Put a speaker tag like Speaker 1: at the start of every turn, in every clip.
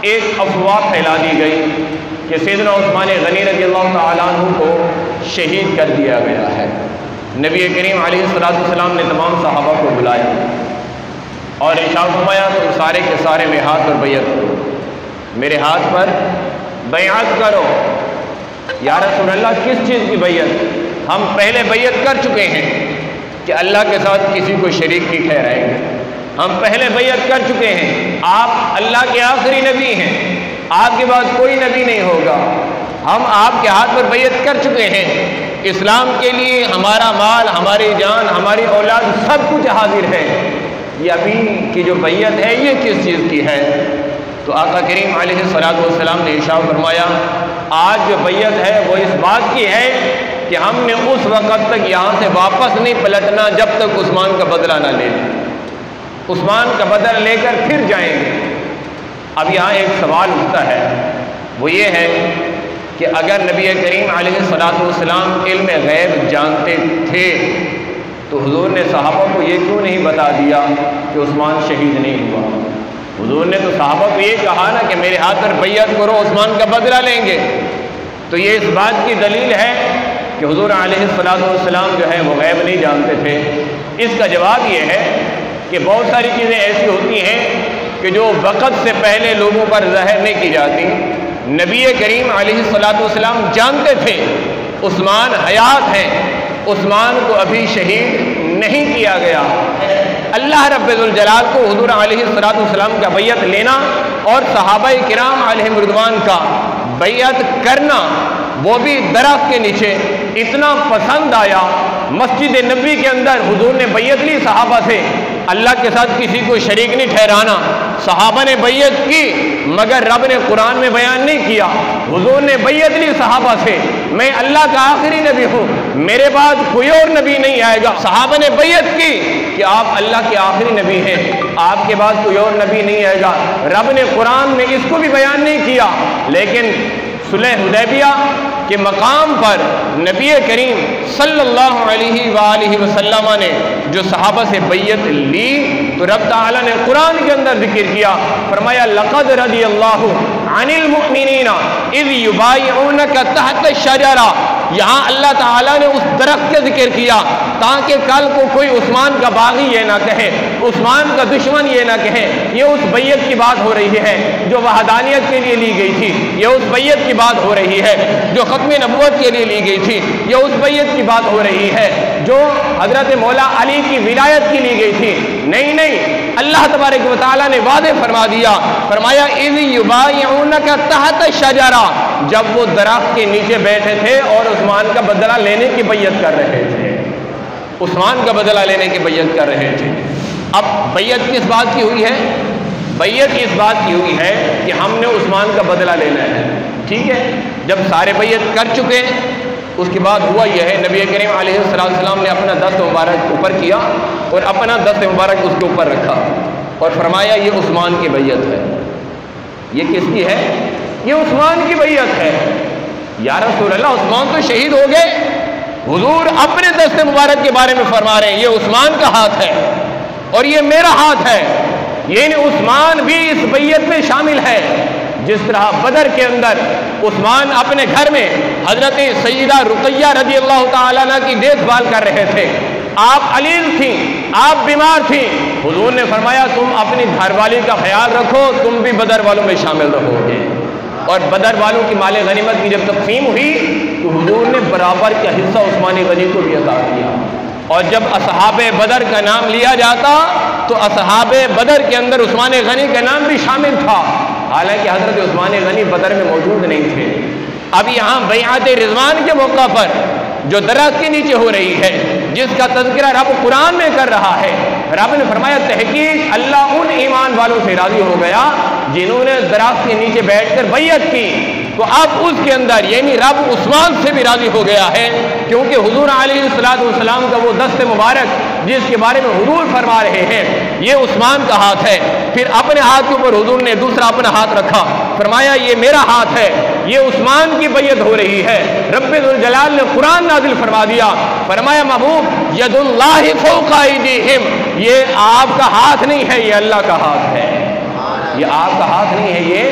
Speaker 1: ایک افواہ پھیلا دی گئی کہ سیدنا عثمان غنی رضی اللہ تعالیٰ عنہ کو شہید کر دیا گیا ہے۔ نبی کریم علیہ السلام نے تمام صحابہ کو بلایا اور ارشاد فرمایا تم سارے کے سارے میں ہاتھ پر بیعت کرو، میرے ہاتھ پر بیعت کرو۔ یا رسول اللہ کس چیز کی بیعت؟ ہم پہلے بیعت کر چکے ہیں کہ اللہ کے ساتھ کسی کو شریک نہیں ٹھہرائیں گے، ہم پہلے بیعت کر چکے ہیں، آپ اللہ کے آخری نبی ہیں، آپ کے بعد کوئی نبی نہیں ہوگا، ہم آپ کے ہاتھ پر بیعت کر چکے ہیں، اسلام کے لیے ہمارا مال، ہماری جان، ہماری اولاد سب کچھ حاضر ہے، یہ ابھی کی جو بیعت ہے یہ کس چیز کی ہے؟ تو آقا کریم علیہ السلام نے ارشاد فرمایا آج جو بیعت ہے وہ اس بات کی ہے کہ ہم نے اس وقت تک یہاں سے واپس نہیں پلٹنا جب تک عثمان کا بدلہ نہ لے لیں، عثمان کا بدلہ لے کر پھر جائیں گے۔ اب یہاں ایک سوال اٹھتا ہے، وہ یہ ہے کہ اگر نبی کریم علیہ السلام علم غیب جانتے تھے تو حضور نے صحابہ کو یہ کیوں نہیں بتا دیا کہ عثمان شہید نہیں ہوا؟ حضور نے تو صحابہ کو یہ کہا نا کہ میرے ہاتھ پر بیعت کرو، عثمان کا بدلہ لیں گے۔ تو یہ اس بات کی دلیل ہے کہ حضور علیہ السلام جو ہے وہ غیب نہیں جانتے تھے۔ اس کا جواب یہ ہے کہ بہت ساری چیزیں ایسی ہوتی ہیں کہ جو وقت سے پہلے لوگوں پر ظاہر نہیں کی جاتی۔ نبی کریم علیہ السلام جانتے تھے عثمان حیات ہیں، عثمان کو ابھی شہید نہیں کیا گیا۔ اللہ رب الجلال کو حضور علیہ السلام کا بیعت لینا اور صحابہ کرام علیہم رضوان کا بیعت کرنا، وہ بھی درخت کے نیچے، اتنا پسند آیا۔ مسجد نبوی کے اندر حضور نے بیعت لی صحابہ سے، اللہ کے ساتھ کسی کو شریک نہیں ٹھہرانا، صحابہ نے بیعت کی مگر رب نے قرآن میں بیان نہیں کیا۔ حضور نے بیعت لی صحابہ سے، میں اللہ کا آخری نبی ہوں، میرے بعد کوئی اور نبی نہیں آئے گا۔ صحابہ نے بیعت کی کہ آپ اللہ کے آخری نبی ہیں، آپ کے بعد کوئی اور نبی نہیں آئے گا۔ رب نے قرآن میں اس کو بھی بیان نہیں کیا، لیکن صلح حدیبیہ کے مقام پر نبی کریم صلی اللہ علیہ وآلہ وسلم نے جو صحابہ سے بیعت لی تو رب تعالیٰ نے قرآن کے اندر ذکر کیا، فرمایا لقد رضی اللہ عن المؤمنین اذ یبایعونک تحت الشجرہ۔ یہاں اللہ تعالیٰ نے اس درخت کا ذکر کیا تاکہ کل کو کوئی عثمان کا باغی یہ نہ کہے، عثمان کا دشمن یہ نہ کہے، یہ اس بیعت کی بات ہو رہی ہے جو وحدانیت کے لیے لی گئی تھی، یہ اس بیعت کی بات ہو رہی ہے جو ختم نبوت کے لیے لی گئی تھی، یہ اس بیعت کی بات ہو رہی ہے جو حضرت مولا علی کی ولایت کی لی گئی تھی۔ نہیں، اللہ تبارک و تعالیٰ نے وعدے فرما دیا، فرمایا اذ یبایعونک تحت الشجرہ، جب وہ درخت کے نیچے بیٹھے تھے اور عثمان کا بدلہ لینے کی بیعت کر رہے تھے، عثمان کا بدلہ لینے کی بیعت کر رہے تھے۔ اب بیعت کس بات کی ہوئی ہے؟ بیعت اس بات کی ہوئی ہے کہ ہم نے عثمان کا بدلہ لینا ہے، ٹھیک ہے۔ جب سارے بیعت کر چکے اس کے بعد ہوا یہ ہے، نبی کریم علیہ السلام نے اپنا دست مبارک اوپر کیا اور اپنا دست مبارک اس کے اوپر رکھا اور فرمایا یہ عثمان کی بیعت ہے۔ یہ کس کی ہے؟ یہ عثمان کی بیعت ہے۔ یا رسول اللہ عثمان تو شہید ہو گئے، حضور اپنے دست مبارک کے بارے میں فرما رہے ہیں یہ عثمان کا ہاتھ ہے اور یہ میرا ہاتھ ہے، یعنی عثمان بھی اس بیعت میں شامل ہے۔ جس طرح بدر کے اندر عثمان اپنے گھر میں حضرت سیدہ رقیہ رضی اللہ تعالیٰ عنہ کی دیکھ بھال کر رہے تھے، آپ علیل تھیں، آپ بیمار تھیں، حضور نے فرمایا تم اپنی گھر والی کا خیال رکھو، تم بھی بدر والوں میں شامل رہو گے۔ اور بدر والوں کی مال غنیمت کی جب تقسیم ہوئی تو حضور نے برابر کا حصہ عثمان غنی کو بھی عطا کیا، اور جب اصحاب بدر کا نام لیا جاتا تو اصحاب بدر کے اندر عثمان غنی کا نام بھی شامل تھا، حالانکہ حضرت عثمان غنی بدر میں موجود نہیں تھے۔ اب یہاں بیعت رضوان کے موقع پر جو درخت کے نیچے ہو رہی ہے، جس کا تذکرہ رب قرآن میں کر رہا ہے، رب نے فرمایا تحقیق اللہ ان ایمان والوں سے راضی ہو گیا جنہوں نے درخت کے نیچے بیٹھ کر بیعت کی، تو اب اس کے اندر یعنی رب عثمان سے بھی راضی ہو گیا ہے، کیونکہ حضور علیہ السلام کا وہ دست مبارک جس کے بارے میں حضور فرما رہے ہیں یہ عثمان کا ہاتھ ہے۔ پھر اپنے ہاتھ کے اوپر حضور نے دوسرا اپنا ہاتھ رکھا، فرمایا یہ میرا ہاتھ ہے، یہ عثمان کی بیعت ہو رہی ہے۔ رب ذوالجلال نے قرآن نازل فرما دیا، فرمایا محبوب ید اللہ فوق ایدیہم، یہ آپ کا ہاتھ نہیں ہے، یہ اللہ کا ہاتھ ہے، یہ آپ کا ہاتھ نہیں ہے، یہ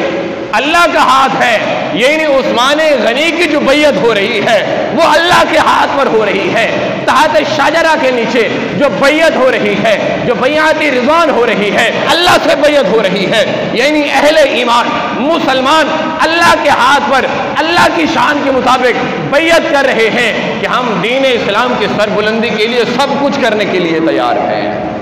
Speaker 1: اللہ کا ہاتھ ہے۔ یعنی عثمان غنی کی جو بیعت ہو رہی ہے وہ اللہ کے ہاتھ پر ہو رہی ہے، تحت شجرہ کے نیچے جو بیعت ہو رہی ہے، جو بیعت رضوان ہو رہی ہے، اللہ سے بیعت ہو رہی ہے۔ یعنی اہل ایمان مسلمان اللہ کے ہاتھ پر اللہ کی شان کے مطابق بیعت کر رہے ہیں کہ ہم دین اسلام کی سربلندی کے لیے سب کچھ کرنے کے لیے تیار ہیں۔